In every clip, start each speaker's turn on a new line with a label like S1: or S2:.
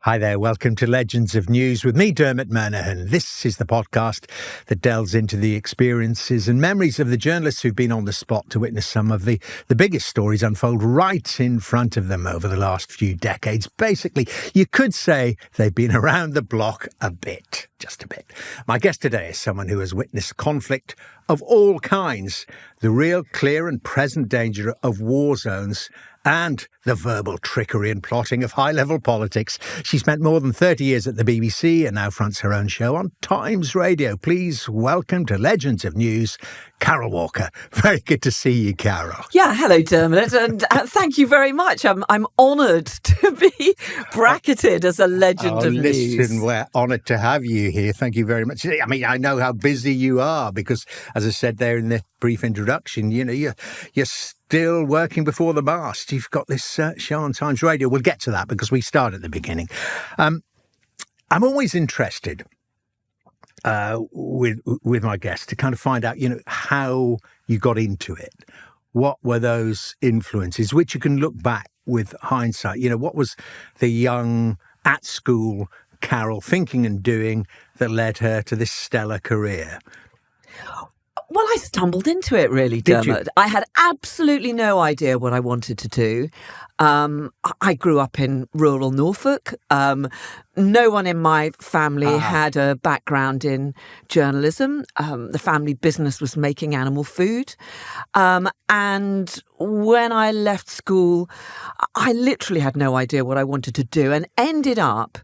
S1: Hi there, welcome to Legends of News with me, Dermot Murnaghan. This is the podcast that delves into the experiences and memories of the journalists who've been on the spot to witness some of the biggest stories unfold right in front of them over the last few decades. Basically, you could say they've been around the block a bit, just a bit. My guest today is someone who has witnessed conflict of all kinds, the real, clear and present danger of war zones, and the verbal trickery and plotting of high-level politics. She spent more than 30 years at the BBC and now fronts her own show on Times Radio. Please welcome to Legends of News, Carole Walker. Very good to see you, Carole.
S2: Yeah, hello, Dermot, and thank you very much. I'm honoured to be bracketed as a legend of news.
S1: Listen, we're honoured to have you here. Thank you very much. I mean, I know how busy you are because, as I said there in the brief introduction, you know, you're still working before the mast. You've got this show on Times Radio. We'll get to that because we start at the beginning. I'm always interested with my guests to kind of find out, you know, how you got into it. What were those influences, which you can look back with hindsight? You know, what was the young at school Carole thinking and doing that led her to this stellar career?
S2: Well, I stumbled into it, really, Dermot. I had absolutely no idea what I wanted to do. I grew up in rural Norfolk. No one in my family had a background in journalism. The family business was making animal food. And when I left school, I literally had no idea what I wanted to do and ended up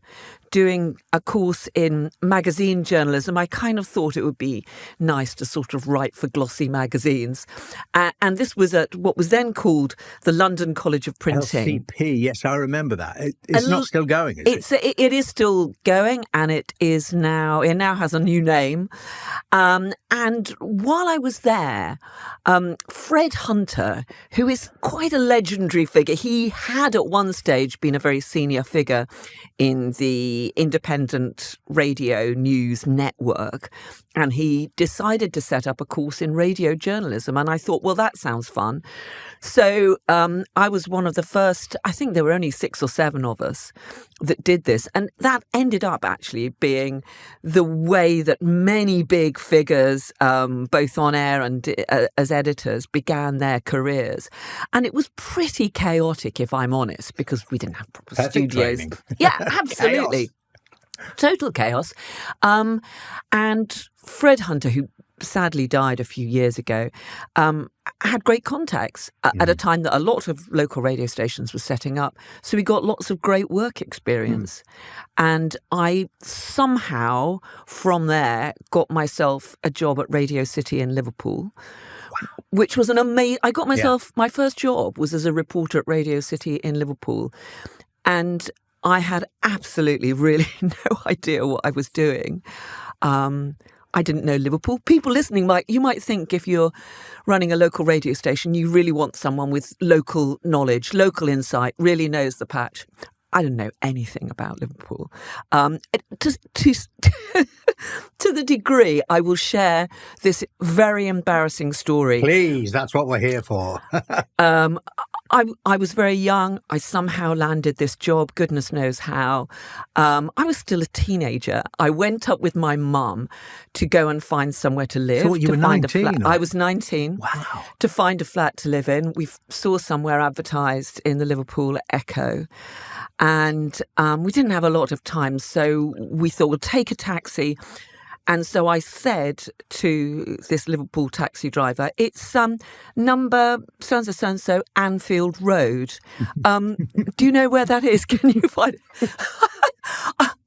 S2: doing a course in magazine journalism. I kind of thought it would be nice to sort of write for glossy magazines. And this was at what was then called the London College of Printing.
S1: LCP, yes, I remember that. It's not still going, is it?
S2: It is still going, and it now has a new name. And while I was there, Fred Hunter, who is quite a legendary figure, he had at one stage been a very senior figure in the independent radio news network, and he decided to set up a course in radio journalism. And I thought, well, that sounds fun. So I was one of the first, I think there were only 6 or 7 of us that did this. And that ended up actually being the way that many big figures, both on air and as editors, began their careers. And it was pretty chaotic, if I'm honest, because we didn't have proper studios.
S1: Training.
S2: Yeah, absolutely.
S1: Chaos.
S2: Total chaos. And Fred Hunter, who sadly died a few years ago, had great contacts at a time that a lot of local radio stations were setting up. So we got lots of great work experience. And I somehow, from there, got myself a job at Radio City in Liverpool. Wow. Which was an amazing... I got myself... My first job was as a reporter at Radio City in Liverpool. And I had absolutely really no idea what I was doing. I didn't know Liverpool. People listening, you might think if you're running a local radio station, you really want someone with local knowledge, local insight, really knows the patch. I didn't know anything about Liverpool. To the degree I will share this very embarrassing story.
S1: Please, that's what we're here for.
S2: I was very young. I somehow landed this job, goodness knows how. I was still a teenager. I went up with my mum to go and find somewhere to live.
S1: So you were 19?
S2: I was 19.
S1: Wow.
S2: To find a flat to live in. We saw somewhere advertised in the Liverpool Echo. And we didn't have a lot of time, so we thought we'll take a taxi. And so I said to this Liverpool taxi driver, it's number so-and-so, Anfield Road. Do you know where that is? Can you find it?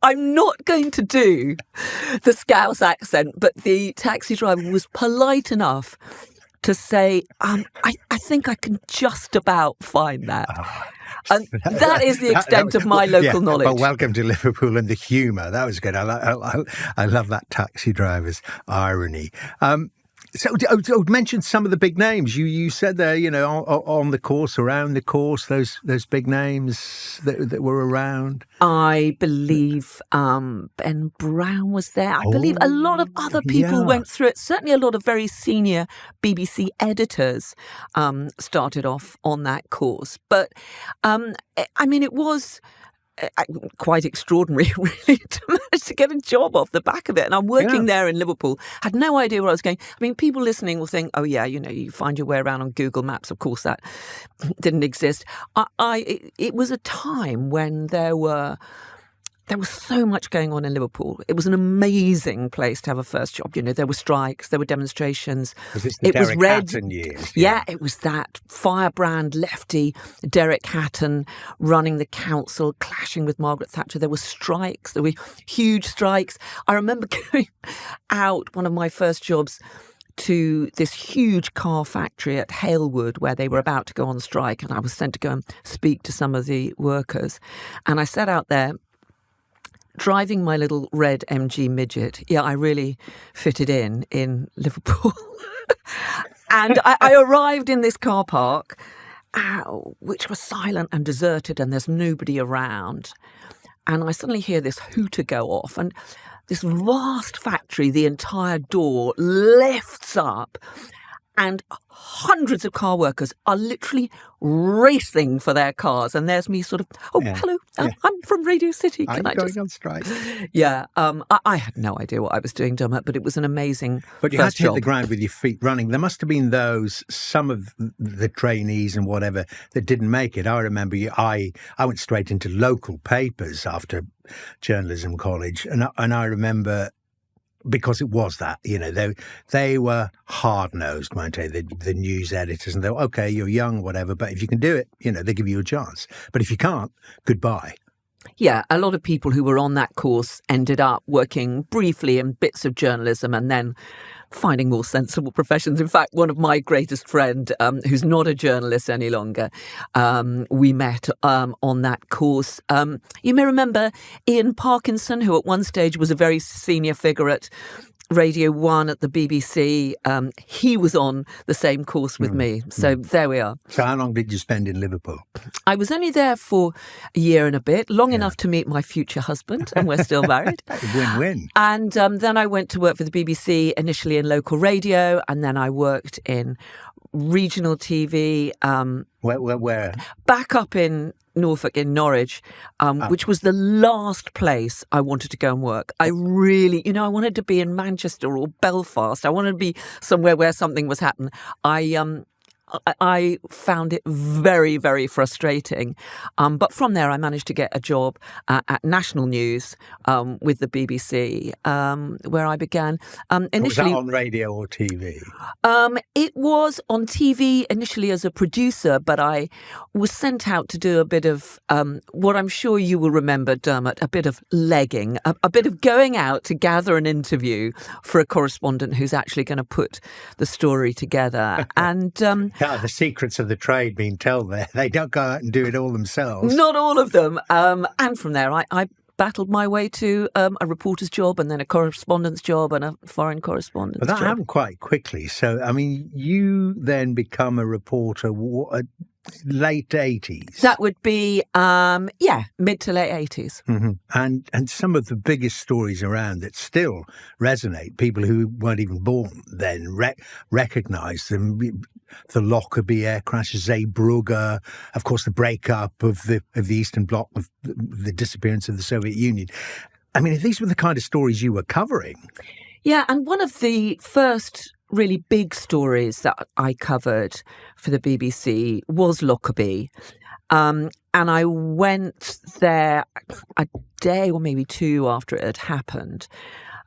S2: I'm not going to do the Scouse accent, but the taxi driver was polite enough to say, I think I can just about find that. And that is the extent of my local knowledge.
S1: Well, welcome to Liverpool and the humour. That was good. I love that taxi driver's irony. So mention some of the big names. You said there, you know, on the course, around the course, those big names that were around.
S2: I believe Ben Brown was there. I believe a lot of other people went through it. Certainly a lot of very senior BBC editors started off on that course. But, I mean, it was quite extraordinary, really, to manage to get a job off the back of it. And I'm working there in Liverpool. Had no idea where I was going. I mean, people listening will think, oh, yeah, you find your way around on Google Maps. Of course, that didn't exist. It was a time when there was so much going on in Liverpool. It was an amazing place to have a first job. There were strikes, there were demonstrations.
S1: Was this the Derek Hatton years?
S2: Yeah, it was that firebrand lefty Derek Hatton running the council, clashing with Margaret Thatcher. There were strikes, there were huge strikes. I remember going out, one of my first jobs, to this huge car factory at Halewood where they were about to go on strike, and I was sent to go and speak to some of the workers. And I sat out there, driving my little red MG midget. Yeah, I really fitted in Liverpool. And I arrived in this car park, which was silent and deserted, and there's nobody around. And I suddenly hear this hooter go off, and this vast factory, the entire door lifts up, and hundreds of car workers are literally racing for their cars. And there's me sort of, hello, I'm from Radio City.
S1: Can I going on strike?
S2: Yeah, I had no idea what I was doing, Dermot, but it was an amazing
S1: But you had to hit the ground with your feet running. There must have been some of the trainees and whatever that didn't make it. I remember I went straight into local papers after journalism college. And I remember, because it was that, they were hard-nosed, weren't they, the news editors, and they were, okay, you're young, whatever, but if you can do it, they give you a chance. But if you can't, goodbye.
S2: Yeah, a lot of people who were on that course ended up working briefly in bits of journalism and then finding more sensible professions. In fact, one of my greatest friend, who's not a journalist any longer, we met on that course. You may remember Ian Parkinson, who at one stage was a very senior figure at Radio 1 at the BBC. He was on the same course with me. So there we are.
S1: So how long did you spend in Liverpool?
S2: I was only there for a year and a bit, long enough to meet my future husband, and we're still married.
S1: Win-win.
S2: And then I went to work for the BBC, initially in local radio, and then I worked in regional TV.
S1: Where?
S2: Back up in Norfolk, in Norwich, which was the last place I wanted to go and work. I really, I wanted to be in Manchester or Belfast. I wanted to be somewhere where something was happening. I found it very, very frustrating. But from there, I managed to get a job at National News with the BBC, where I began initially.
S1: Was that on radio or TV?
S2: It was on TV initially as a producer, but I was sent out to do a bit of what I'm sure you will remember, Dermot, a bit of legging, a bit of going out to gather an interview for a correspondent who's actually going to put the story together. And
S1: the secrets of the trade being told there. They don't go out and do it all themselves.
S2: Not all of them. And from there, I battled my way to a reporter's job and then a correspondent's job and a foreign correspondent's job.
S1: But that happened quite quickly. So, I mean, you then become a reporter late 80s.
S2: That would be, mid to late 80s.
S1: Mm-hmm. And some of the biggest stories around that still resonate, people who weren't even born then recognise them. The Lockerbie air crash, Zeebrugge, of course, the breakup of the Eastern Bloc, of the disappearance of the Soviet Union. I mean, these were the kind of stories you were covering.
S2: Yeah, and one of the first really big stories that I covered for the BBC was Lockerbie. And I went there a day or maybe two after it had happened.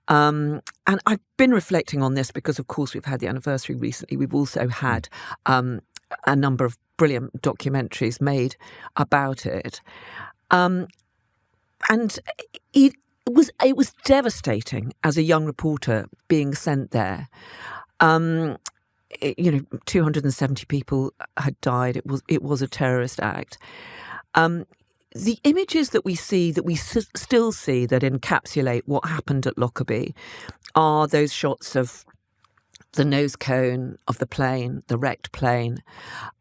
S2: And I've been reflecting on this because, of course, we've had the anniversary recently. We've also had a number of brilliant documentaries made about it. And it was devastating as a young reporter being sent there. 270 people had died. It was a terrorist act. The images that we see, that we still see, that encapsulate what happened at Lockerbie are those shots of the nose cone of the plane, the wrecked plane,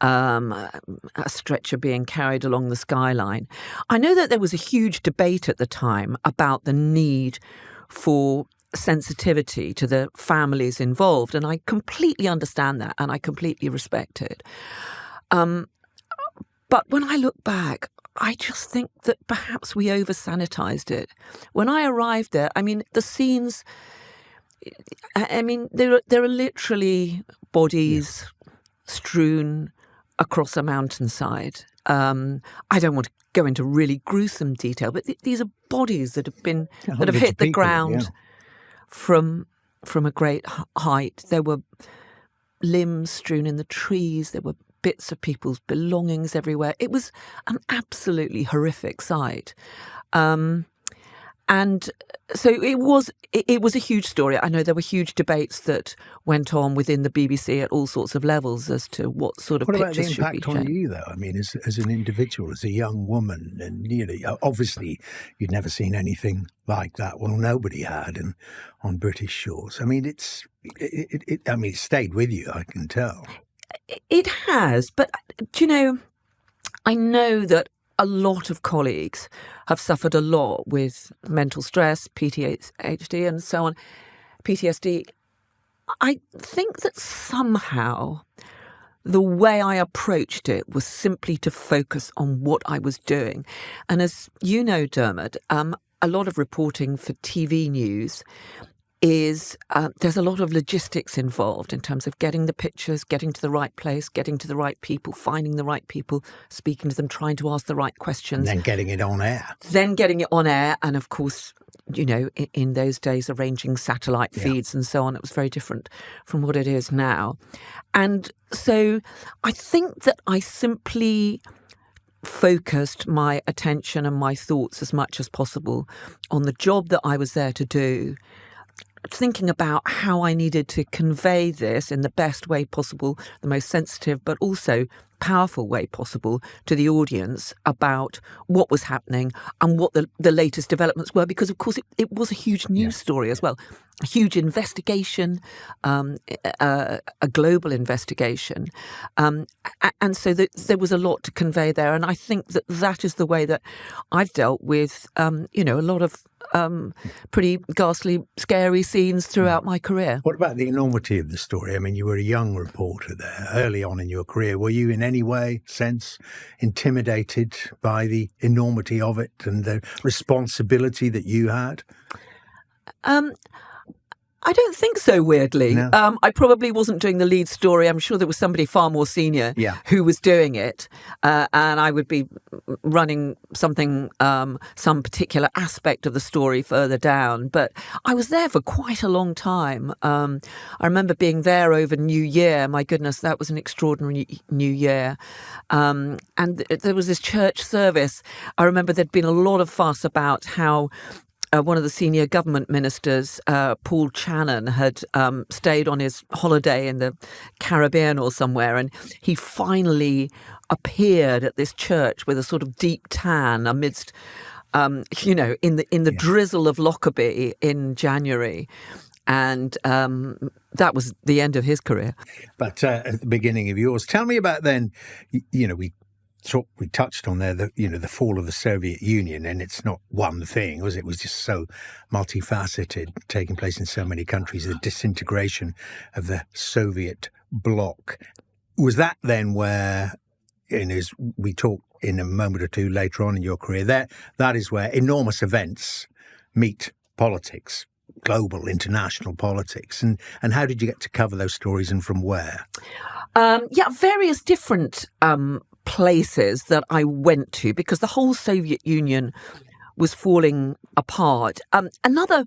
S2: a stretcher being carried along the skyline. I know that there was a huge debate at the time about the need for sensitivity to the families involved, and I completely understand that, and I completely respect it. But when I look back, I just think that perhaps we over-sanitized it. When I arrived there, I mean, the scenes, I mean, there are literally bodies strewn across a mountainside. I don't want to go into really gruesome detail, but these are bodies that have hit the ground from a great height. There were limbs strewn in the trees. There were bits of people's belongings everywhere. It was an absolutely horrific sight. And so it was a huge story. I know there were huge debates that went on within the BBC at all sorts of levels as to what sort of pictures should be shown.
S1: What about the impact on you, though? I mean, as an individual, as a young woman, and obviously you'd never seen anything like that. Well, nobody had, and on British shores. I mean, it stayed with you, I can tell.
S2: It has, but I know that a lot of colleagues have suffered a lot with mental stress, PTSD, and so on. PTSD. I think that somehow the way I approached it was simply to focus on what I was doing. And as you know, Dermot, a lot of reporting for TV news is there's a lot of logistics involved in terms of getting the pictures, getting to the right place, getting to the right people, finding the right people, speaking to them, trying to ask the right questions.
S1: And then getting it on air.
S2: And of course, in those days, arranging satellite feeds and so on. It was very different from what it is now. And so I think that I simply focused my attention and my thoughts as much as possible on the job that I was there to do, thinking about how I needed to convey this in the best way possible, the most sensitive but also powerful way possible to the audience about what was happening and what the latest developments were, because of course it was a huge news story as well, a huge investigation, a global investigation, and so there was a lot to convey there, and I think that is the way that I've dealt with a lot of pretty ghastly, scary scenes throughout my career.
S1: What about the enormity of the story? I mean, you were a young reporter there early on in your career. Were you in any sense intimidated by the enormity of it and the responsibility that you had?
S2: I don't think so, weirdly.
S1: No.
S2: I probably wasn't doing the lead story. I'm sure there was somebody far more senior who was doing it. And I would be running something, some particular aspect of the story further down. But I was there for quite a long time. I remember being there over New Year. My goodness, that was an extraordinary New Year. And there was this church service. I remember there'd been a lot of fuss about how one of the senior government ministers, Paul Channon, had stayed on his holiday in the Caribbean or somewhere, and he finally appeared at this church with a sort of deep tan amidst, in the drizzle of Lockerbie in January. And that was the end of his career.
S1: But at the beginning of yours, tell me about then, we touched on there the fall of the Soviet Union, and it's not one thing, was it? It was just so multifaceted, taking place in so many countries, the disintegration of the Soviet bloc. Was that then where, as we talk in a moment or two later on in your career, that is where enormous events meet politics, global, international politics, and how did you get to cover those stories and from where?
S2: Various different places that I went to, because the whole Soviet Union was falling apart. Another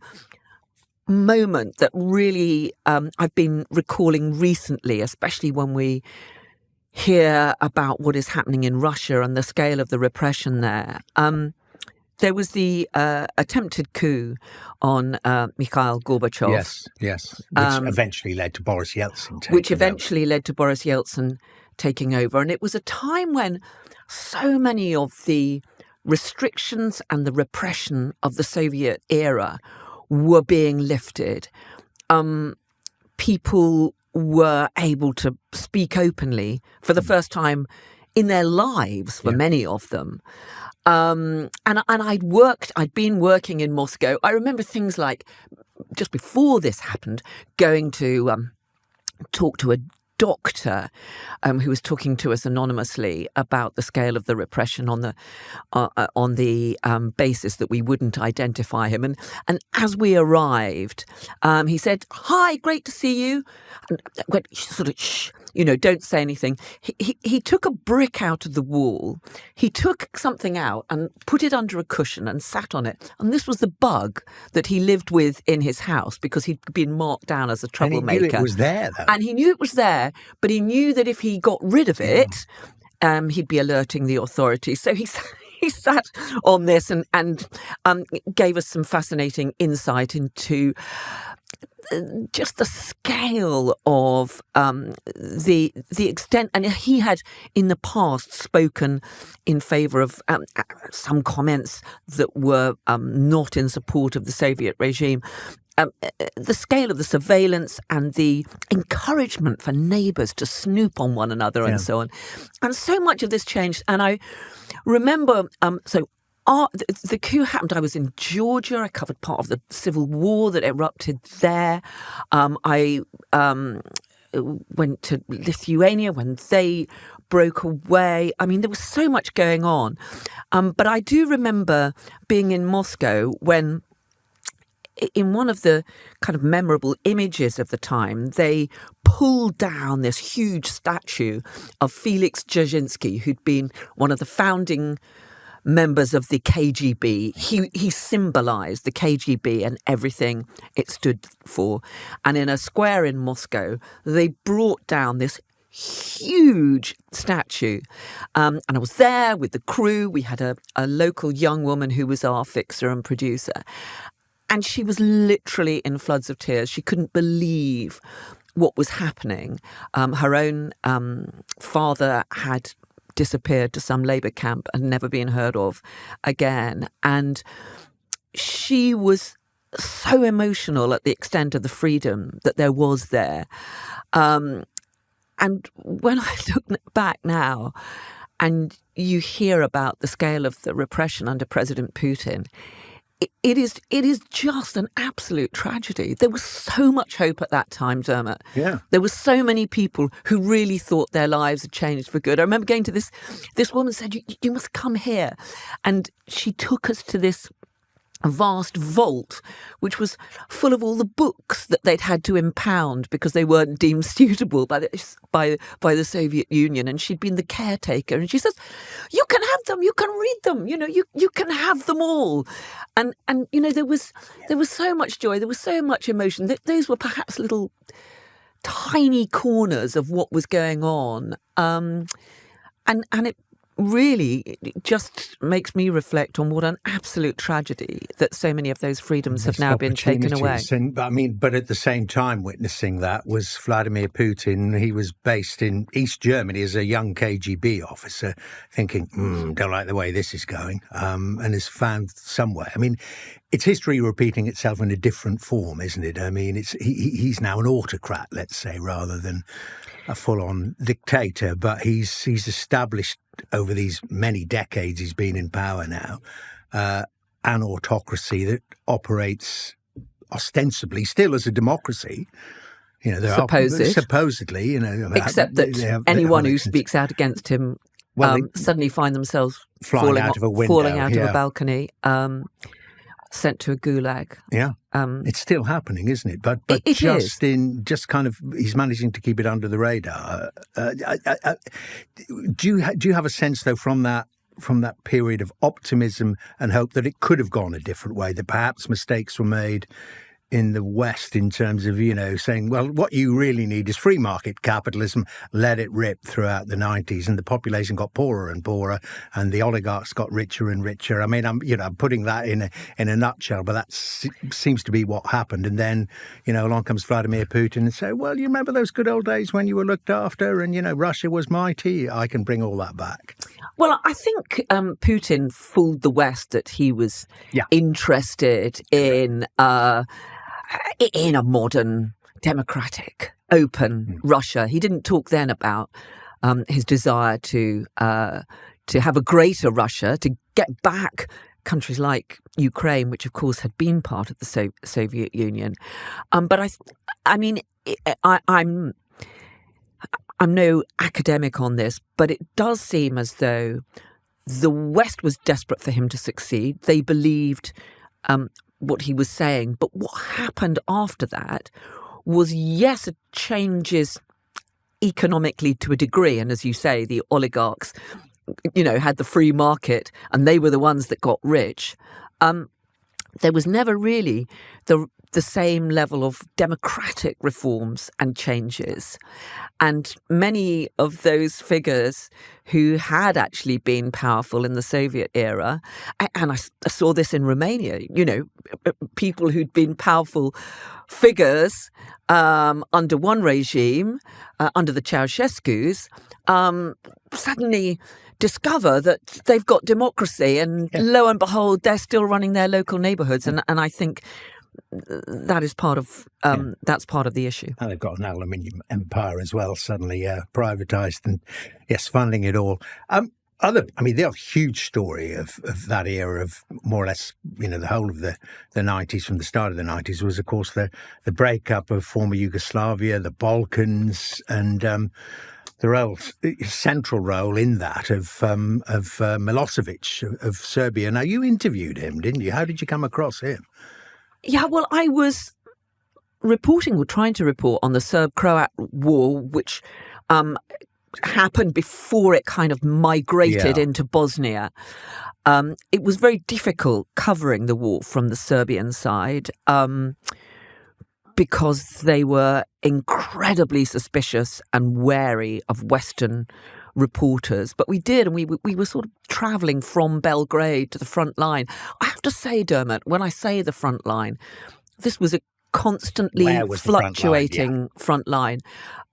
S2: moment that really I've been recalling recently, especially when we hear about what is happening in Russia and the scale of the repression there. There was the attempted coup on Mikhail Gorbachev.
S1: Yes. Which eventually led to Boris Yeltsin taking over. And it was a time when so many of the restrictions and the repression of the Soviet era were being lifted. People were able to speak openly for the first time in their lives, for many of them. And I'd been working in Moscow. I remember things like, just before this happened, going to talk to a
S2: doctor who was talking to us anonymously about the scale of the repression on the basis that we wouldn't identify him. And as we arrived, he said, "Hi, great to see you." And went, sort of, shh, don't say anything. He took a brick out of the wall. He took something out and put it under a cushion and sat on it. And this was the bug that he lived with in his house because he'd been marked down as a troublemaker.
S1: And he knew it was there, though.
S2: And he knew it was there, but he knew that if he got rid of it, he'd be alerting the authorities. So he sat on this and gave us some fascinating insight into just the scale of the extent, and he had in the past spoken in favour of some comments that were not in support of the Soviet regime. The scale of the surveillance and the encouragement for neighbours to snoop on one another and so on. And so much of this changed. And I remember, the coup happened. I was in Georgia. I covered part of the civil war that erupted there. I went to Lithuania when they broke away. I mean, there was so much going on. But I do remember being in Moscow when, in one of the kind of memorable images of the time, they pulled down this huge statue of Felix Dzerzhinsky, who'd been one of the founding members of the KGB. He symbolized the KGB and everything it stood for. And in a square in Moscow, they brought down this huge statue. And I was there with the crew. We had a local young woman who was our fixer and producer. And she was literally in floods of tears. She couldn't believe what was happening. Her own father had disappeared to some labour camp and never been heard of again. And she was so emotional at the extent of the freedom that there was there. And when I look back now and you hear about the scale of the repression under President Putin, it is just an absolute tragedy. There was so much hope at that time, Dermot.
S1: Yeah.
S2: There were so many people who really thought their lives had changed for good. I remember going to this woman said, you must come here. And she took us to this vast vault, which was full of all the books that they'd had to impound because they weren't deemed suitable by the Soviet Union. And she'd been the caretaker. And she says, "You can have them. You can read them. You can have them all." And there was so much joy. There was so much emotion. Those were perhaps little tiny corners of what was going on. And it really just makes me reflect on what an absolute tragedy that so many of those freedoms have now been taken away.
S1: But at the same time, witnessing that was Vladimir Putin. He was based in East Germany as a young KGB officer, thinking, don't like the way this is going, and has found somewhere. I mean, it's history repeating itself in a different form, isn't it? I mean, he's now an autocrat, let's say, rather than a full-on dictator, but he's established over these many decades he's been in power now, an autocracy that operates ostensibly still as a democracy. Supposedly,
S2: except that anyone who speaks out against him suddenly find themselves falling out of a window, falling out of a balcony, sent to a gulag.
S1: Yeah, it's still happening, isn't it? But
S2: it
S1: just he's managing to keep it under the radar. Do you have a sense though from that period of optimism and hope that it could have gone a different way? That perhaps mistakes were made in the West in terms of, saying, well, what you really need is free market capitalism, let it rip throughout the 90s, and the population got poorer and poorer, and the oligarchs got richer and richer. I mean, I'm putting that in a nutshell, but that seems to be what happened. And then, along comes Vladimir Putin and say, well, you remember those good old days when you were looked after and, Russia was mighty? I can bring all that back.
S2: Well, I think Putin fooled the West that he was interested in a modern, democratic, open Russia. He didn't talk then about his desire to have a greater Russia, to get back countries like Ukraine, which of course had been part of the Soviet Union. But I'm no academic on this, but it does seem as though the West was desperate for him to succeed. They believed what he was saying. But what happened after that was, yes, it changes economically to a degree. And as you say, the oligarchs, had the free market and they were the ones that got rich. There was never really the same level of democratic reforms and changes. And many of those figures who had actually been powerful in the Soviet era, and I saw this in Romania, people who'd been powerful figures under one regime, under the Ceausescu's, suddenly discover that they've got democracy, and lo and behold, they're still running their local neighbourhoods. And I think that is part of that's part of the issue.
S1: And they've got an aluminium empire as well, suddenly privatised and funding it all. The other huge story of that era of more or less, the whole of the 90s, from the start of the 90s, was, of course, the breakup of former Yugoslavia, the Balkans, and the central role in that of Milosevic of Serbia. Now, you interviewed him, didn't you? How did you come across him?
S2: Yeah, well, I was trying to report on the Serb-Croat war, which happened before it kind of migrated into Bosnia. It was very difficult covering the war from the Serbian side because they were incredibly suspicious and wary of Western reporters. But we did, and we were sort of travelling from Belgrade to the front line. I have to say, Dermot, when I say the front line, this was a constantly fluctuating front line.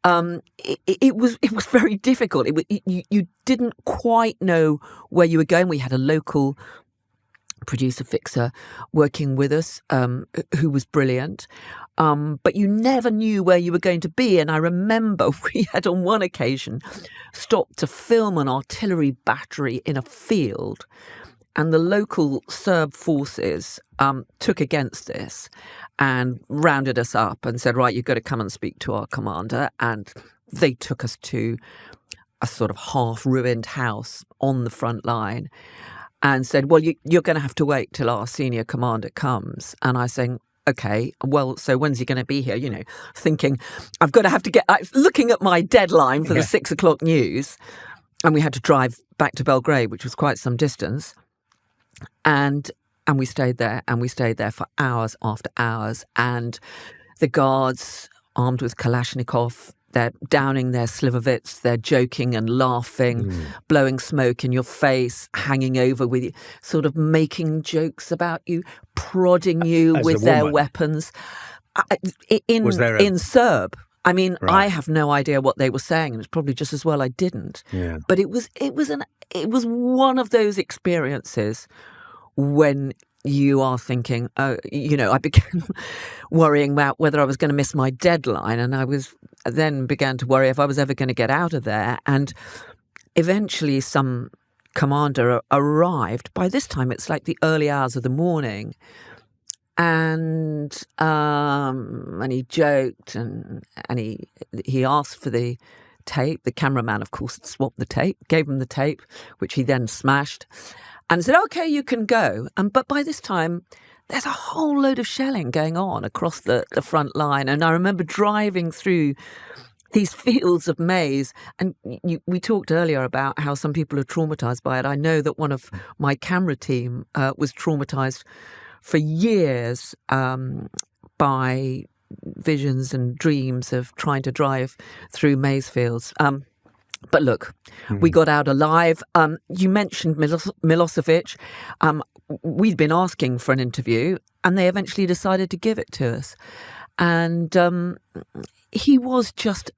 S2: It was very difficult. You didn't quite know where you were going. We had a local producer fixer working with us who was brilliant. But you never knew where you were going to be. And I remember we had on one occasion stopped to film an artillery battery in a field. And the local Serb forces took against this and rounded us up and said, right, you've got to come and speak to our commander. And they took us to a sort of half-ruined house on the front line and said, well, you're going to have to wait till our senior commander comes. And I saying, okay, well, so when's he going to be here? Thinking I've got to get looking at my deadline for the 6 o'clock news. And we had to drive back to Belgrade, which was quite some distance. And we stayed there, for hours after hours. And the guards, armed with Kalashnikov, they're downing their slivovitz, they're joking and laughing, blowing smoke in your face, hanging over with you, sort of making jokes about you, prodding you with their weapons. In Serb. I mean, right. I have no idea what they were saying, and it's probably just as well I didn't. Yeah. But it was one of those experiences when you are thinking, I began worrying about whether I was going to miss my deadline, and I then began to worry if I was ever going to get out of there. And eventually some commander arrived. By this time, it's like the early hours of the morning. And he joked and he asked for the tape. The cameraman, of course, swapped the tape, gave him the tape, which he then smashed, and said, "Okay, you can go." But by this time, there's a whole load of shelling going on across the front line, and I remember driving through these fields of maize. And we talked earlier about how some people are traumatized by it. I know that one of my camera team was traumatized for years by visions and dreams of trying to drive through maize fields. But look, we got out alive. You mentioned Milosevic. We'd been asking for an interview, and they eventually decided to give it to us. And he was just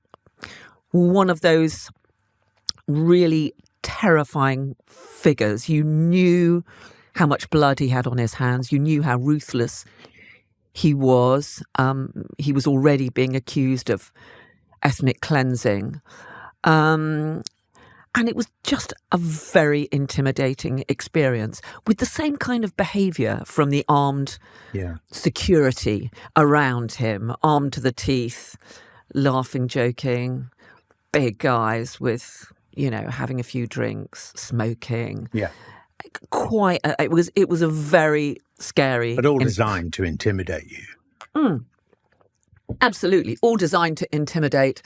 S2: one of those really terrifying figures. You knew how much blood he had on his hands. You knew how ruthless he was. He was already being accused of ethnic cleansing. And it was just a very intimidating experience with the same kind of behaviour from the armed security around him, armed to the teeth, laughing, joking, big guys with, having a few drinks, smoking.
S1: Yeah.
S2: It was a very scary.
S1: But all designed to intimidate you.
S2: Absolutely. All designed to intimidate.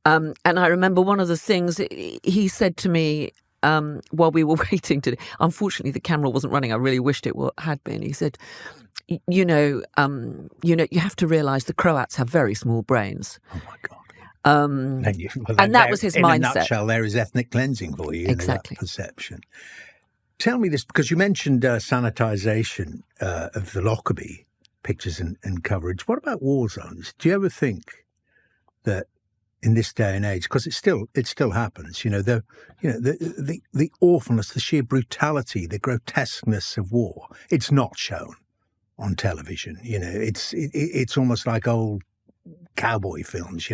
S2: And I remember one of the things he said to me while we were waiting unfortunately the camera wasn't running. I really wished it had been. He said, you have to realise the Croats have very small brains.
S1: Oh my God.
S2: And that was his mindset.
S1: In a nutshell, there is ethnic cleansing for you.
S2: Exactly.
S1: That perception. Tell me this, because you mentioned sanitisation of the Lockerbie pictures and coverage. What about war zones? Do you ever think that in this day and age, because it still happens, the awfulness, the sheer brutality, the grotesqueness of war, it's not shown on television. It's almost like old cowboy films.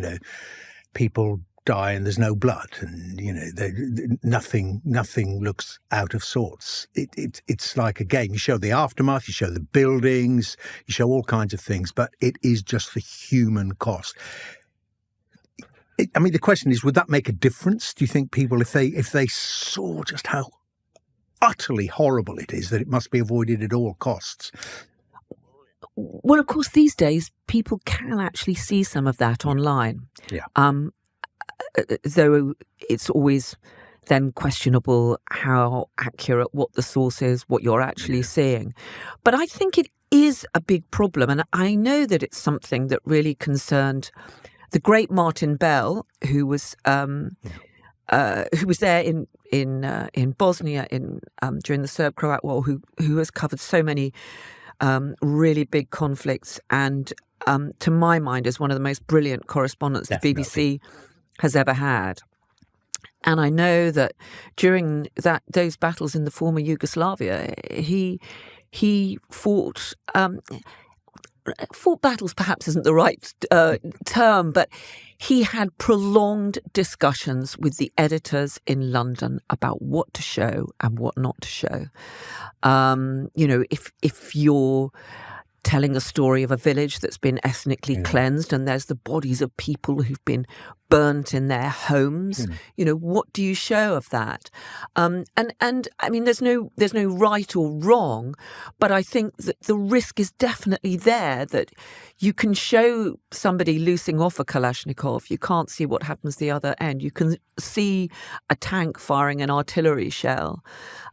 S1: People die and there's no blood, and nothing looks out of sorts. It's like a game. You show the aftermath, you show the buildings, you show all kinds of things, but it is just the human cost. The question is, would that make a difference? Do you think people, if they saw just how utterly horrible it is, that it must be avoided at all costs?
S2: Well, of course, these days people can actually see some of that online.
S1: Yeah.
S2: Though it's always then questionable how accurate what the source is, what you're actually seeing. But I think it is a big problem, and I know that it's something that really concerned the great Martin Bell, who was there in Bosnia during the Serb-Croat War, who has covered so many really big conflicts, and to my mind is one of the most brilliant correspondents the BBC has ever had. And I know that during those battles in the former Yugoslavia, he fought battles perhaps isn't the right term, but he had prolonged discussions with the editors in London about what to show and what not to show. If you're telling a story of a village that's been ethnically cleansed and there's the bodies of people who've been burnt in their homes, what do you show of that? And I mean, there's no right or wrong, but I think that the risk is definitely there that you can show somebody loosing off a Kalashnikov. You can't see what happens the other end. You can see a tank firing an artillery shell.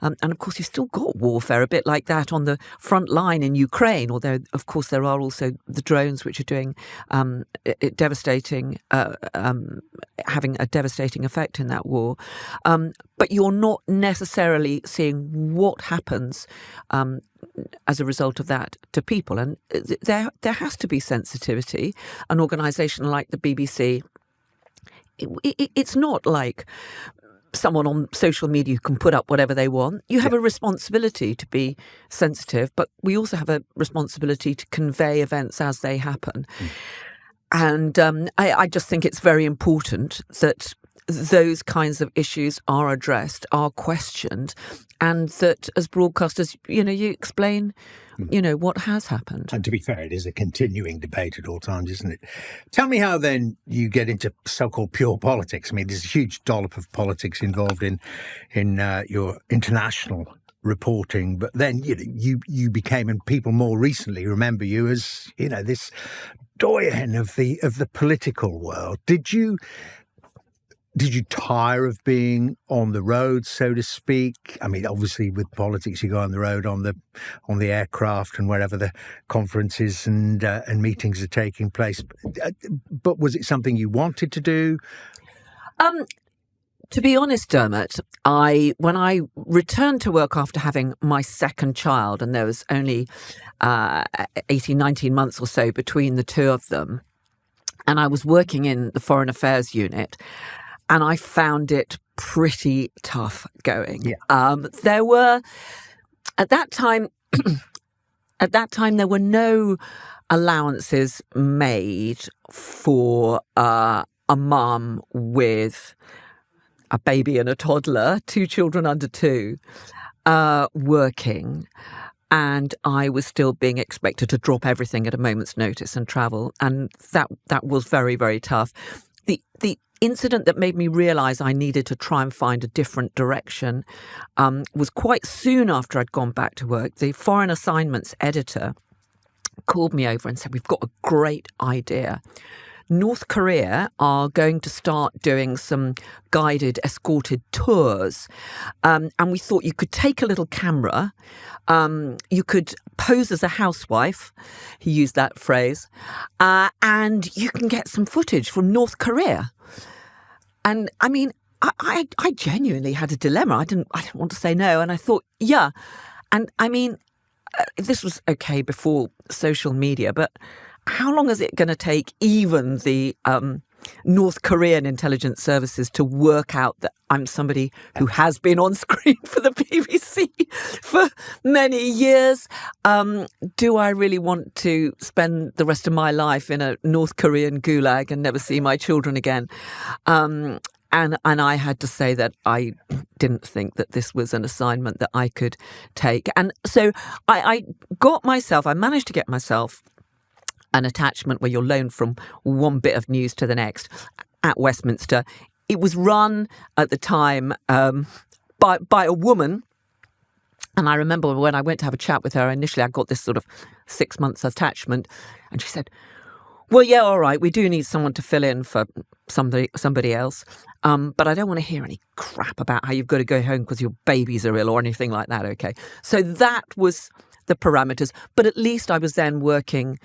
S2: And of course, you've still got warfare a bit like that on the front line in Ukraine, although, of course, there are also the drones which are doing devastating, having a devastating effect in that war. But you're not necessarily seeing what happens as a result of that to people. And there has to be sensitivity. An organisation like the BBC, it's not like someone on social media who can put up whatever they want. You have a responsibility to be sensitive, but we also have a responsibility to convey events as they happen. And I just think it's very important that those kinds of issues are addressed, are questioned, and that as broadcasters, you explain, what has happened.
S1: And to be fair, it is a continuing debate at all times, isn't it? Tell me how then you get into so-called pure politics. I mean, there's a huge dollop of politics involved in your international reporting, but then you became, and people more recently remember you as this doyen of the political world. Did you tire of being on the road, so to speak? I mean, obviously with politics, you go on the road on the aircraft and wherever the conferences and meetings are taking place. But was it something you wanted to do?
S2: To be honest, Dermot, when I returned to work after having my second child, and there was only 18, 19 months or so between the two of them, and I was working in the Foreign Affairs unit, and I found it pretty tough going. Yeah. There were, at that time, there were no allowances made for a mum with a baby and a toddler, 2 children under 2, working. And I was still being expected to drop everything at a moment's notice and travel. And that was very, very tough. incident that made me realise I needed to try and find a different direction was quite soon after I'd gone back to work. The Foreign Assignments editor called me over and said, "We've got a great idea. North Korea are going to start doing some guided, escorted tours. And we thought you could take a little camera. You could pose as a housewife." He used that phrase. "And you can get some footage from North Korea." And I mean, I genuinely had a dilemma. I didn't want to say no. And I thought, yeah. And I mean, this was okay before social media, but how long is it going to take even the North Korean intelligence services to work out that I'm somebody who has been on screen for the BBC for many years? Do I really want to spend the rest of my life in a North Korean gulag and never see my children again? And I had to say that I didn't think that this was an assignment that I could take. And so I managed to get myself an attachment where you're loaned from one bit of news to the next at Westminster. It was run at the time by a woman. And I remember when I went to have a chat with her, initially I got this sort of 6 months attachment. And she said, "Well, yeah, all right, we do need someone to fill in for somebody else. But I don't want to hear any crap about how you've got to go home because your babies are ill or anything like that." Okay. So that was the parameters. But at least I was then working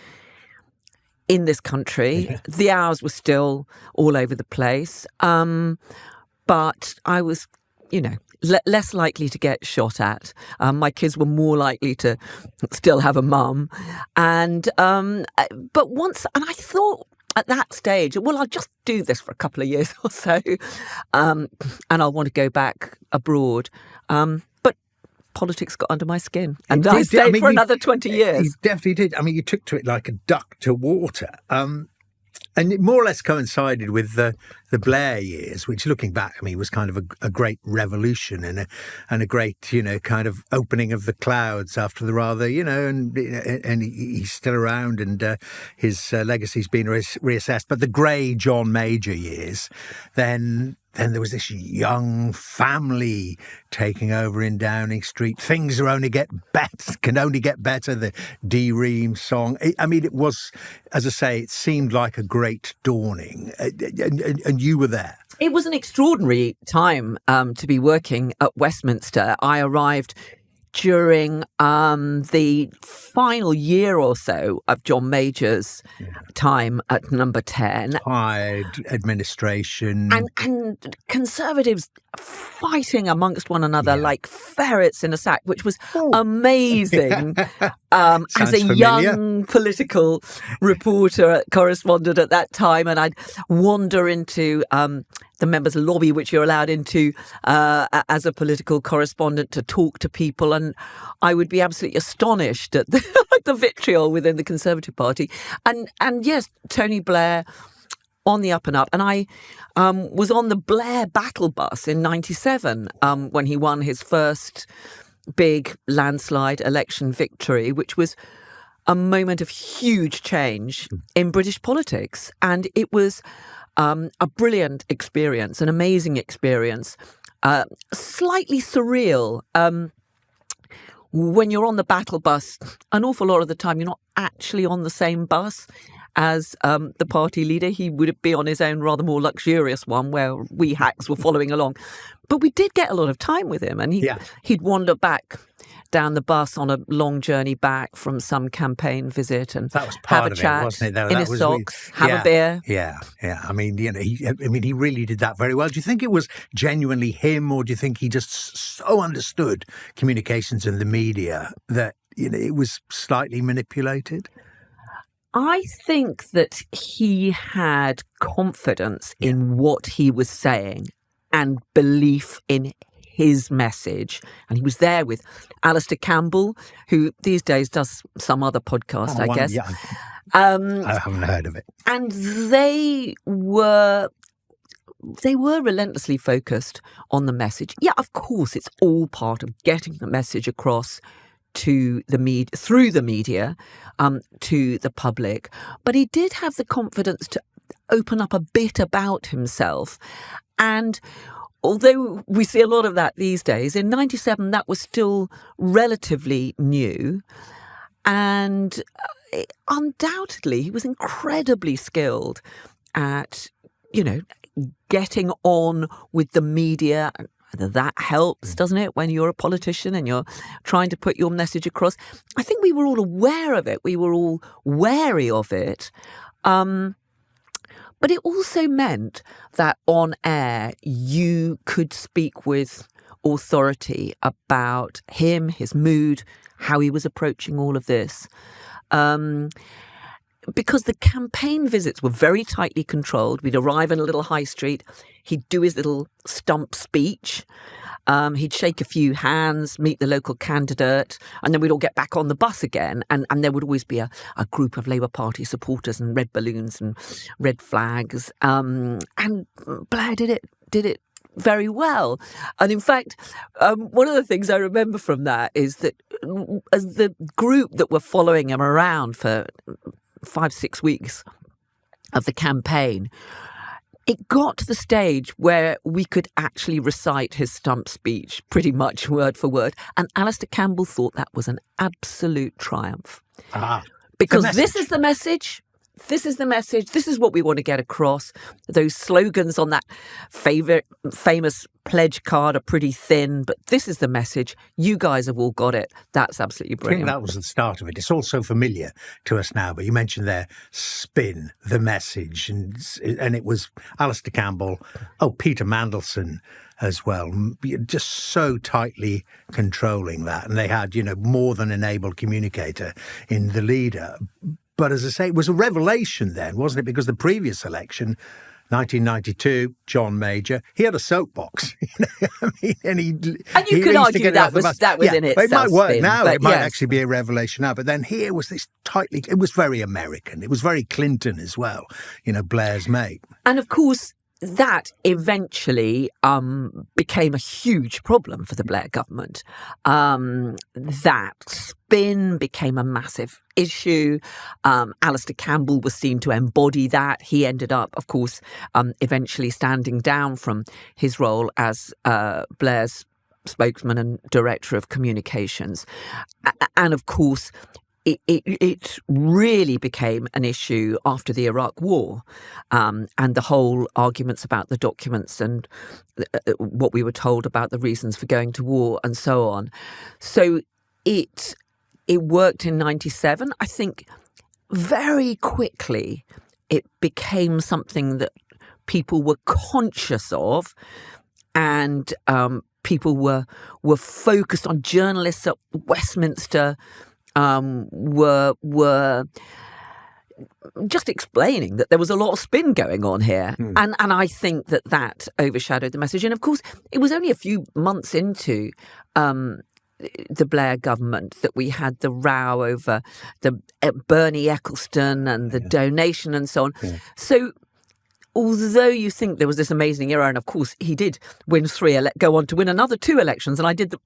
S2: in this country. Yeah. The hours were still all over the place. But I was, less likely to get shot at. My kids were more likely to still have a mum. And but I thought at that stage, well, I'll just do this for a couple of years or so, and I'll want to go back abroad. But politics got under my skin, and I stayed for another 20 years.
S1: You definitely did. I mean, you took to it like a duck to water. And it more or less coincided with the Blair years, which, looking back, I mean, was kind of a great revolution and a great, kind of opening of the clouds after the rather, and he's still around and his legacy's been reassessed. But the grey John Major years, then there was this young family taking over in Downing Street. Things can only get better. The D Ream song. I mean, it was, as I say, it seemed like a great dawning, and you were there.
S2: It was an extraordinary time to be working at Westminster. I arrived during the final year or so of John Major's time at Number 10.
S1: Tired administration.
S2: And Conservatives fighting amongst one another like ferrets in a sack, which was amazing. As a young political reporter, correspondent at that time, and I'd wander into the members' lobby, which you're allowed into as a political correspondent, to talk to people, and I would be absolutely astonished at the vitriol within the Conservative Party. And yes, Tony Blair on the up and up. And I was on the Blair battle bus in 97 when he won his first big landslide election victory, which was a moment of huge change in British politics. And it was a brilliant experience, an amazing experience, slightly surreal. When you're on the battle bus, an awful lot of the time, you're not actually on the same bus as the party leader. He would be on his own rather more luxurious one where we hacks were following along. But we did get a lot of time with him, and he'd wander back down the bus on a long journey back from some campaign visit and
S1: that was part
S2: have a
S1: of
S2: chat
S1: it, wasn't it?
S2: in his socks, have a beer.
S1: Yeah. I mean, he really did that very well. Do you think it was genuinely him, or do you think he just so understood communications and the media that it was slightly manipulated?
S2: I think that he had confidence in what he was saying and belief in his message. And he was there with Alistair Campbell, who these days does some other podcast, I guess.
S1: Yeah. I haven't heard of it.
S2: And they were relentlessly focused on the message. Yeah, of course, it's all part of getting the message across to the media, through the media, to the public. But he did have the confidence to open up a bit about himself. And although we see a lot of that these days, in 97 that was still relatively new. And undoubtedly he was incredibly skilled at, getting on with the media. That helps, doesn't it, when you're a politician and you're trying to put your message across? I think we were all aware of it. We were all wary of it. But it also meant that on air you could speak with authority about him, his mood, how he was approaching all of this. Because the campaign visits were very tightly controlled. We'd arrive in a little high street. He'd do his little stump speech. He'd shake a few hands, meet the local candidate, and then we'd all get back on the bus again. And there would always be a group of Labour Party supporters and red balloons and red flags. And Blair did it very well. And in fact, one of the things I remember from that is that as the group that were following him around for 5-6 weeks of the campaign, it got to the stage where we could actually recite his stump speech pretty much word for word. And Alistair Campbell thought that was an absolute triumph. Because this is the message. This is the message. This is what we want to get across. Those slogans on that famous pledge card are pretty thin, but this is the message. You guys have all got it. That's absolutely brilliant.
S1: I think that was the start of it. It's all so familiar to us now, but you mentioned there spin, the message, and it was Alistair Campbell, Peter Mandelson as well, just so tightly controlling that. And they had, more than an able communicator in the leader. But as I say, it was a revelation then, wasn't it? Because the previous election, 1992, John Major, he had a soapbox. And
S2: you could argue that was in itself.
S1: It might work
S2: spin,
S1: now.
S2: but
S1: it might actually be a revelation now. But then here was this it was very American. It was very Clinton as well, Blair's mate.
S2: And of course, that eventually became a huge problem for the Blair government. That spin became a massive issue. Alistair Campbell was seen to embody that. He ended up, of course, eventually standing down from his role as Blair's spokesman and director of communications. And of course, it really became an issue after the Iraq War, and the whole arguments about the documents and what we were told about the reasons for going to war and so on. So it worked in 97. I think very quickly it became something that people were conscious of, and people were focused on. Journalists at Westminster were just explaining that there was a lot of spin going on here. And I think that overshadowed the message. And of course, it was only a few months into the Blair government that we had the row over the Bernie Ecclestone and the donation and so on. So although you think there was this amazing era, and of course he did win 3, go on to win another 2 elections, and I did the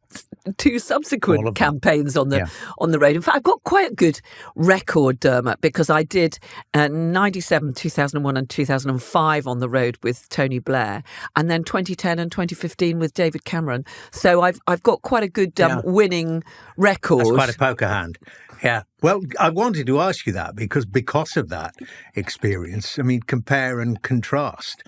S2: 2 subsequent campaigns on the road. In fact, I've got quite a good record, Dermot, because I did 97, 2001 and 2005 on the road with Tony Blair, and then 2010 and 2015 with David Cameron. So I've got quite a good winning record.
S1: That's quite a poker hand. Yeah. Well, I wanted to ask you that because of that experience. I mean, compare and contrast.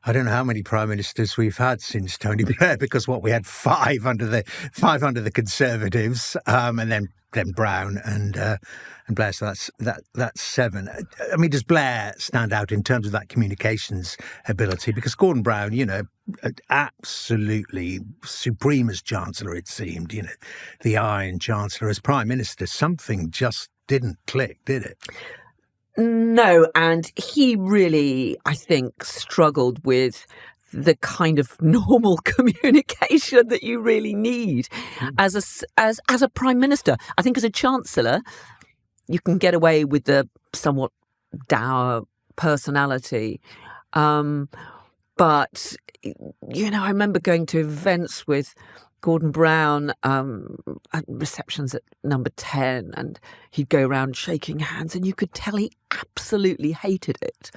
S1: I don't know how many prime ministers we've had since Tony Blair, because we had 5 under the Conservatives, and then Brown and Blair. So that's 7. I mean, does Blair stand out in terms of that communications ability? Because Gordon Brown, absolutely supreme as Chancellor, it seemed. The Iron Chancellor as Prime Minister, something just didn't click, did it?
S2: No, and he really, I think, struggled with the kind of normal communication that you really need as a Prime Minister. I think as a Chancellor, you can get away with the somewhat dour personality. But, I remember going to events with Gordon Brown at receptions at number 10, and he'd go around shaking hands, and you could tell he absolutely hated it.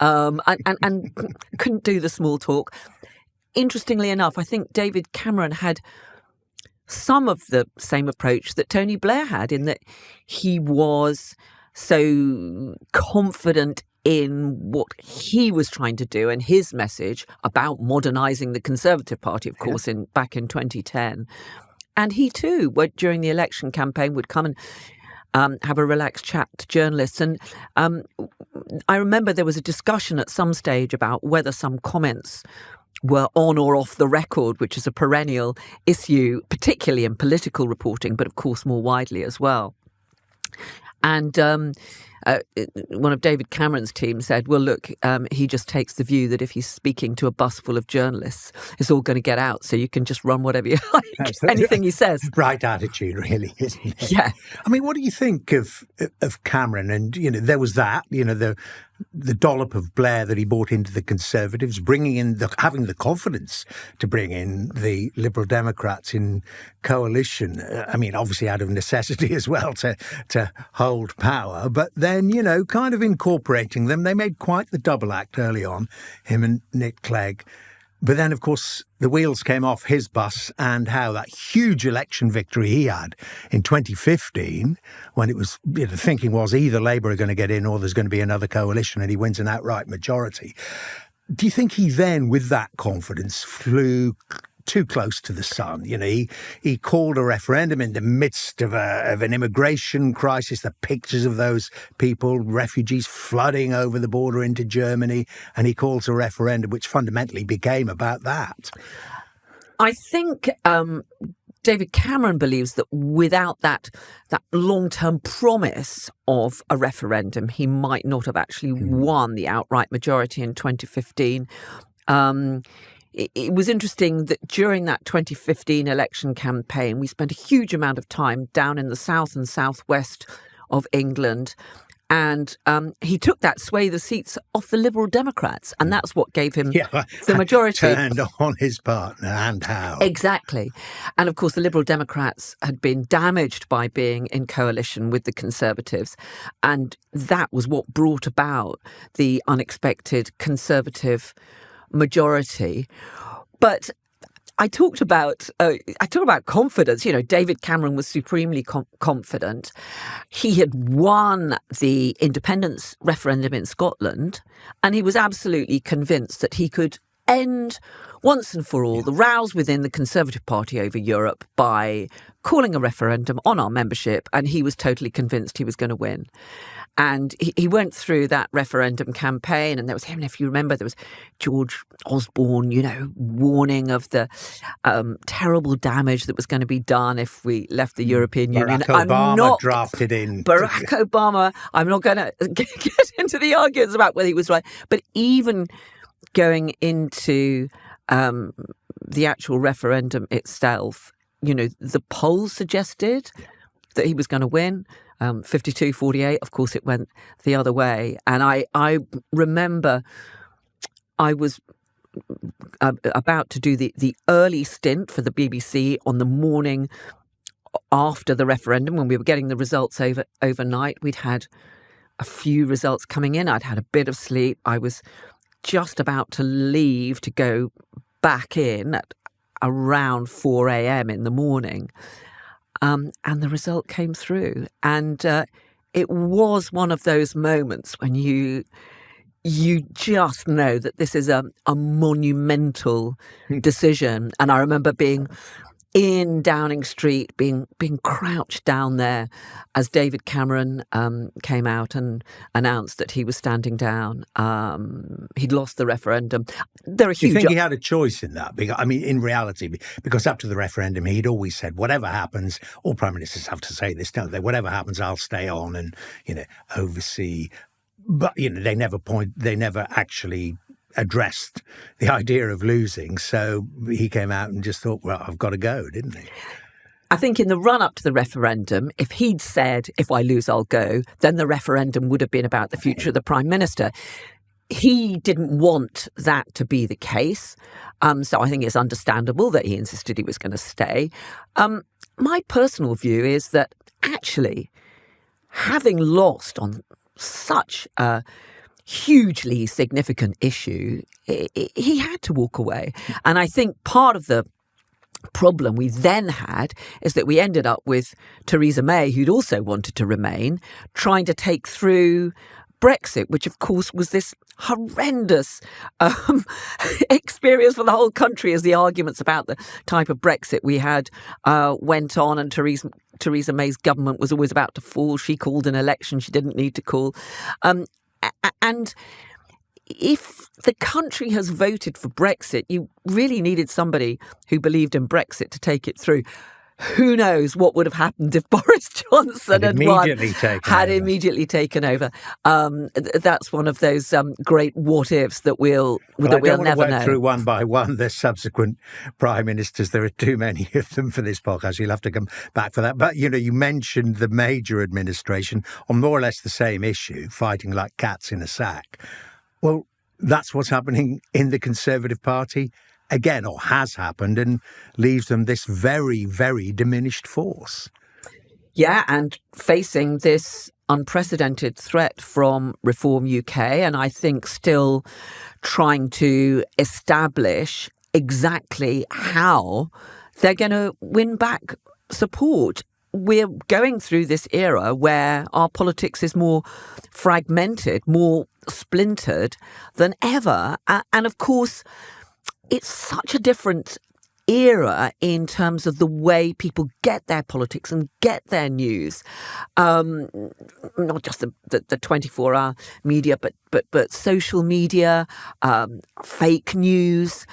S2: and couldn't do the small talk. Interestingly enough, I think David Cameron had some of the same approach that Tony Blair had, in that he was so confident in what he was trying to do and his message about modernising the Conservative Party, of course, back in 2010. And he too, during the election campaign, would come and have a relaxed chat to journalists. And I remember there was a discussion at some stage about whether some comments were on or off the record, which is a perennial issue, particularly in political reporting, but of course more widely as well. And one of David Cameron's team said, well, look, he just takes the view that if he's speaking to a bus full of journalists, it's all going to get out. So you can just run whatever you like, anything he says.
S1: Right attitude, really, isn't it?
S2: Yeah.
S1: I mean, what do you think of Cameron? And, there was that, the dollop of Blair that he brought into the Conservatives, having the confidence to bring in the Liberal Democrats in coalition. I mean, obviously out of necessity as well to hold power. But then, kind of incorporating them. They made quite the double act early on, him and Nick Clegg. But then, of course, the wheels came off his bus, and how that huge election victory he had in 2015, when it was, the thinking was either Labour are going to get in or there's going to be another coalition, and he wins an outright majority. Do you think he then, with that confidence, flew too close to the sun? He called a referendum in the midst of an immigration crisis, the pictures of those people, refugees flooding over the border into Germany, and he calls a referendum which fundamentally became about that.
S2: I think David Cameron believes that without that long-term promise of a referendum, he might not have actually won the outright majority in 2015. It was interesting that during that 2015 election campaign, we spent a huge amount of time down in the south and southwest of England. And he took that swathe of seats off the Liberal Democrats. And that's what gave him the majority.
S1: Turned on his partner, and how.
S2: Exactly. And of course, the Liberal Democrats had been damaged by being in coalition with the Conservatives. And that was what brought about the unexpected Conservative majority. But I talked about confidence. David Cameron was supremely confident. He had won the independence referendum in Scotland, and he was absolutely convinced that he could end once and for all the rows within the Conservative Party over Europe by calling a referendum on our membership, and he was totally convinced he was going to win. And he went through that referendum campaign, and there was him. And if you remember, there was George Osborne, warning of the terrible damage that was going to be done if we left the European Union.
S1: Obama drafted in.
S2: Barack Obama. I'm not going to get into the arguments about whether he was right. But even going into the actual referendum itself, the polls suggested that he was going to win. 52-48, of course, it went the other way. And I remember I was about to do the early stint for the BBC on the morning after the referendum, when we were getting the results overnight. We'd had a few results coming in. I'd had a bit of sleep. I was just about to leave to go back in at around 4 a.m. in the morning. And the result came through. And it was one of those moments when you just know that this is a monumental decision. And I remember being in Downing Street, being crouched down there as David Cameron came out and announced that he was standing down. He'd lost the referendum.
S1: Do you think he had a choice in that? Because, in reality, because up to the referendum, he'd always said, whatever happens, all prime ministers have to say this, don't they? Whatever happens, I'll stay on and, oversee. But, they never actually addressed the idea of losing. So he came out and just thought, well, I've got to go, didn't he?
S2: I think in the run-up to the referendum, if he'd said, if I lose, I'll go, then the referendum would have been about the future of the Prime Minister. He didn't want that to be the case. So I think it's understandable that he insisted he was going to stay. My personal view is that actually, having lost on such a hugely significant issue, he had to walk away. And I think part of the problem we then had is that we ended up with Theresa May, who'd also wanted to remain, trying to take through Brexit, which of course was this horrendous experience for the whole country as the arguments about the type of Brexit we had went on, and Theresa May's government was always about to fall. She called an election she didn't need to call. And if the country has voted for Brexit, you really needed somebody who believed in Brexit to take it through. Who knows what would have happened if Boris Johnson had immediately taken over. That's one of those great what ifs that we'll never know.
S1: I don't want to work through one by one the subsequent prime ministers. There are too many of them for this podcast. You'll have to come back for that. But, you mentioned the Major administration on more or less the same issue, fighting like cats in a sack. Well, that's what's happening in the Conservative Party again, or has happened, and leaves them this very, very diminished force.
S2: Yeah, and facing this unprecedented threat from Reform UK, and I think still trying to establish exactly how they're going to win back support. We're going through this era where our politics is more fragmented, more splintered than ever. And of course, it's such a different era in terms of the way people get their politics and get their news. Not just the 24-hour media, but social media, fake news,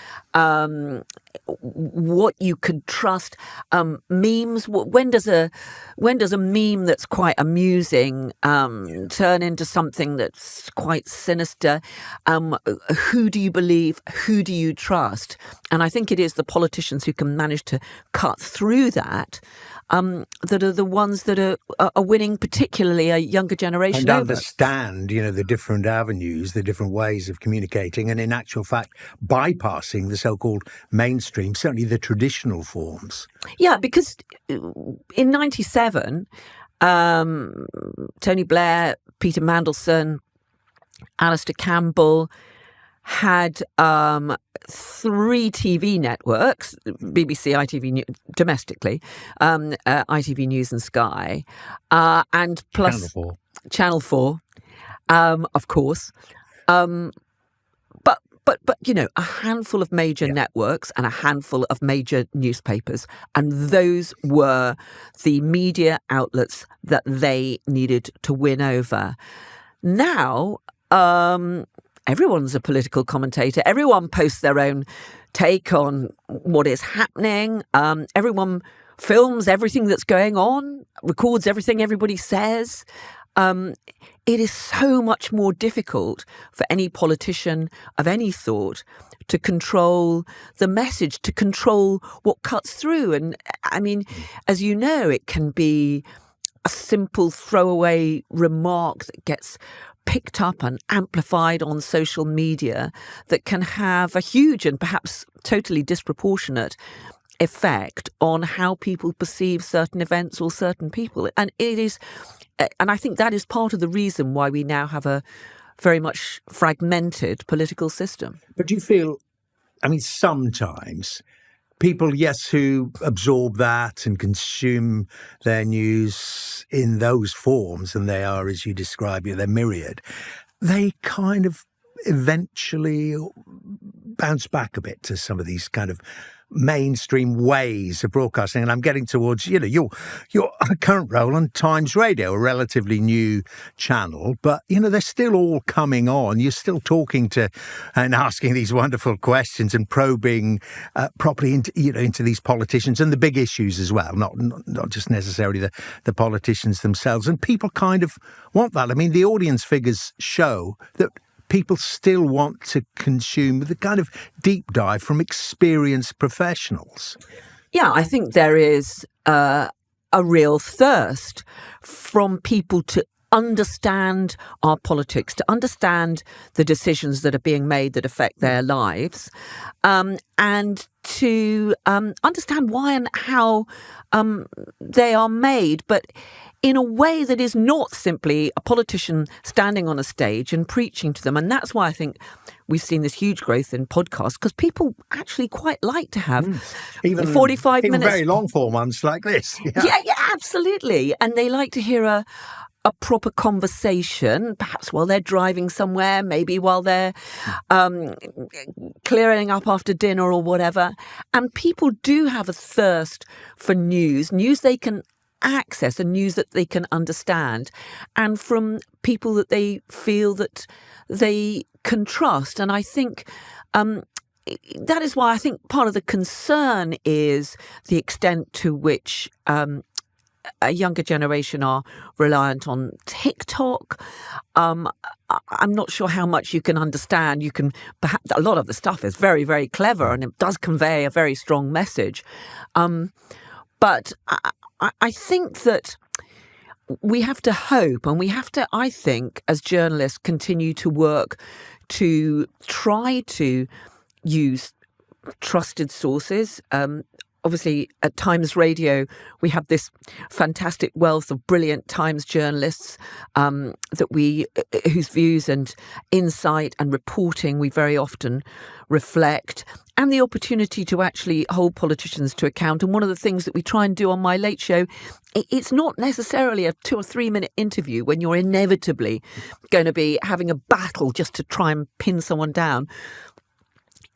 S2: what you could trust, memes. When does a meme that's quite amusing turn into something that's quite sinister? Who do you believe? Who do you trust? And I think it is the politicians who can manage to cut through that that are the ones that are winning, particularly a younger generation.
S1: And understand, the different avenues, the different ways of communicating, and in actual fact, bypassing the so-called mainstream, certainly the traditional forms.
S2: Yeah, because in 97, Tony Blair, Peter Mandelson, Alistair Campbell had 3 TV networks, BBC, ITV, domestically, ITV News and Sky, and plus Channel 4, of course. But a handful of major networks and a handful of major newspapers, and those were the media outlets that they needed to win over. Now, everyone's a political commentator. Everyone posts their own take on what is happening. Everyone films everything that's going on, records everything everybody says. It is so much more difficult for any politician of any sort to control the message, to control what cuts through. And I mean, as you know, it can be a simple throwaway remark that gets picked up and amplified on social media that can have a huge and perhaps totally disproportionate effect on how people perceive certain events or certain people. And I think that is part of the reason why we now have a very much fragmented political system.
S1: But do you feel, sometimes people, yes, who absorb that and consume their news in those forms, and they are, as you describe, they're myriad, they kind of eventually bounce back a bit to some of these kind of mainstream ways of broadcasting. And I'm getting towards, your current role on Times Radio, a relatively new channel, but, they're still all coming on. You're still talking to and asking these wonderful questions and probing properly into these politicians and the big issues as well, not just necessarily the politicians themselves. And people kind of want that. The audience figures show that people still want to consume the kind of deep dive from experienced professionals.
S2: Yeah, I think there is a real thirst from people to understand our politics, to understand the decisions that are being made that affect their lives, and to understand why and how they are made. But in a way that is not simply a politician standing on a stage and preaching to them. And that's why I think we've seen this huge growth in podcasts, because people actually quite like to have
S1: even
S2: 45 minutes.
S1: Very long form ones like this.
S2: Yeah, absolutely. And they like to hear a proper conversation, perhaps while they're driving somewhere, maybe while they're clearing up after dinner or whatever. And people do have a thirst for news they can access and news that they can understand, and from people that they feel that they can trust. And I think that is why I think part of the concern is the extent to which a younger generation are reliant on TikTok. I'm not sure how much you can understand. You can perhaps, a lot of the stuff is very, very clever and it does convey a very strong message. But I think that we have to hope, and we have to, I think, as journalists, continue to work to try to use trusted sources. Obviously, at Times Radio, we have this fantastic wealth of brilliant Times journalists whose views and insight and reporting we very often reflect, and the opportunity to actually hold politicians to account. And one of the things that we try and do on My Late Show, it's not necessarily a 2 or 3 minute interview when you're inevitably going to be having a battle just to try and pin someone down.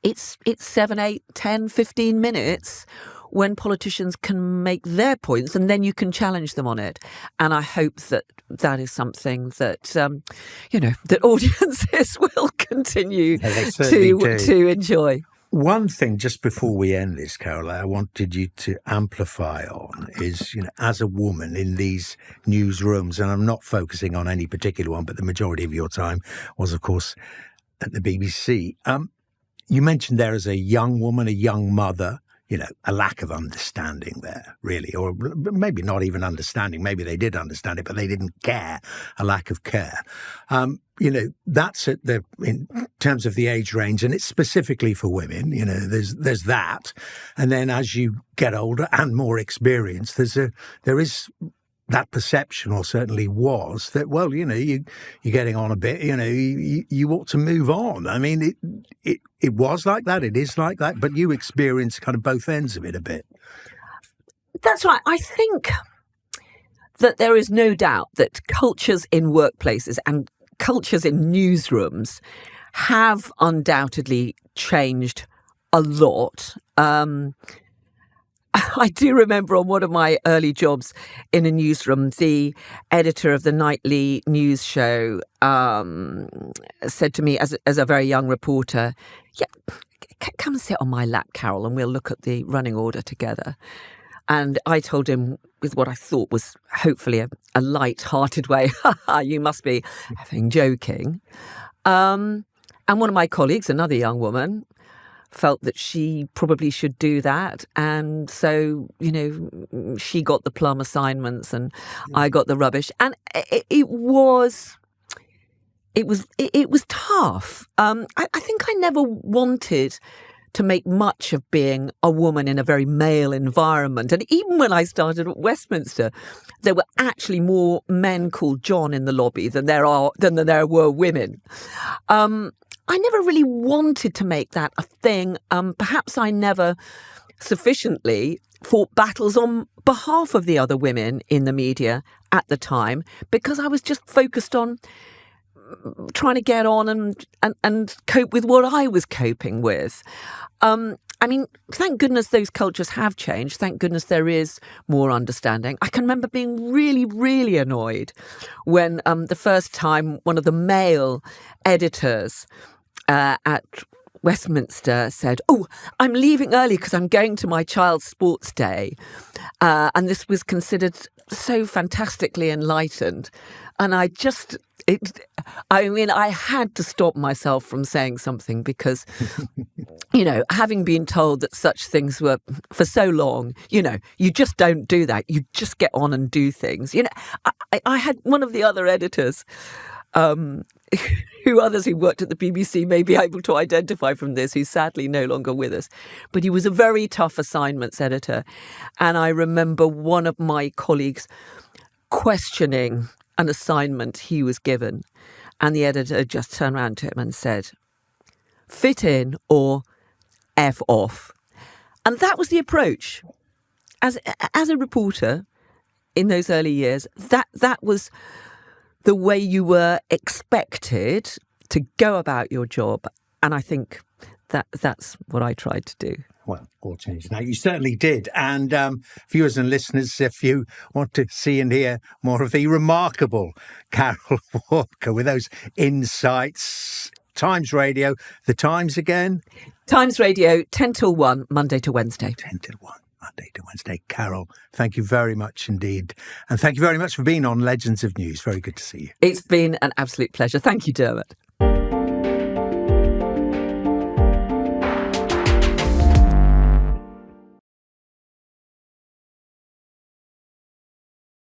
S2: It's 7, 8, 10, 15 minutes when politicians can make their points, and then you can challenge them on it. And I hope that is something that, that audiences will continue to enjoy.
S1: One thing, just before we end this, Carole, I wanted you to amplify on is, as a woman in these newsrooms, and I'm not focusing on any particular one, but the majority of your time was, of course, at the BBC. You mentioned there as a young woman, a young mother, a lack of understanding there, really, or maybe not even understanding. Maybe they did understand it, but they didn't care, a lack of care. That's in terms of the age range, and it's specifically for women. There's that. And then as you get older and more experienced, there is that perception, or certainly was, that, well, you're getting on a bit, you ought to move on. I mean, it was like that, it is like that, but you experience kind of both ends of it a bit.
S2: That's right. I think that there is no doubt that cultures in workplaces and cultures in newsrooms have undoubtedly changed a lot. I do remember on one of my early jobs in a newsroom, the editor of the nightly news show said to me as a very young reporter, come and sit on my lap, Carole, and we'll look at the running order together. And I told him, with what I thought was hopefully a light-hearted way, you must be joking. And one of my colleagues, another young woman, felt that she probably should do that, and so she got the plum assignments and I got the rubbish, and it was tough. I think I never wanted to make much of being a woman in a very male environment, and even when I started at Westminster, there were actually more men called John in the lobby than there were women. I never really wanted to make that a thing. Perhaps I never sufficiently fought battles on behalf of the other women in the media at the time, because I was just focused on trying to get on and cope with what I was coping with. Thank goodness those cultures have changed. Thank goodness there is more understanding. I can remember being really, really annoyed when the first time one of the male editors at Westminster said, I'm leaving early because I'm going to my child's sports day. And this was considered so fantastically enlightened. And I had to stop myself from saying something, because, having been told that such things were for so long, you just don't do that. You just get on and do things. I had one of the other editors, who others who worked at the BBC may be able to identify from this, who's sadly no longer with us. But he was a very tough assignments editor. And I remember one of my colleagues questioning an assignment he was given, and the editor just turned around to him and said, "Fit in or F off." And that was the approach. As a reporter in those early years, that was the way you were expected to go about your job. And I think that's what I tried to do.
S1: Well, all changed now. You certainly did. And viewers and listeners, if you want to see and hear more of the remarkable Carole Walker with those insights, Times Radio, the Times again?
S2: Times Radio, 10 till 1, Monday to Wednesday.
S1: 10 till 1, Monday to Wednesday. Carole, thank you very much indeed. And thank you very much for being on Legends of News. Very good to see you.
S2: It's been an absolute pleasure. Thank you, Dermot.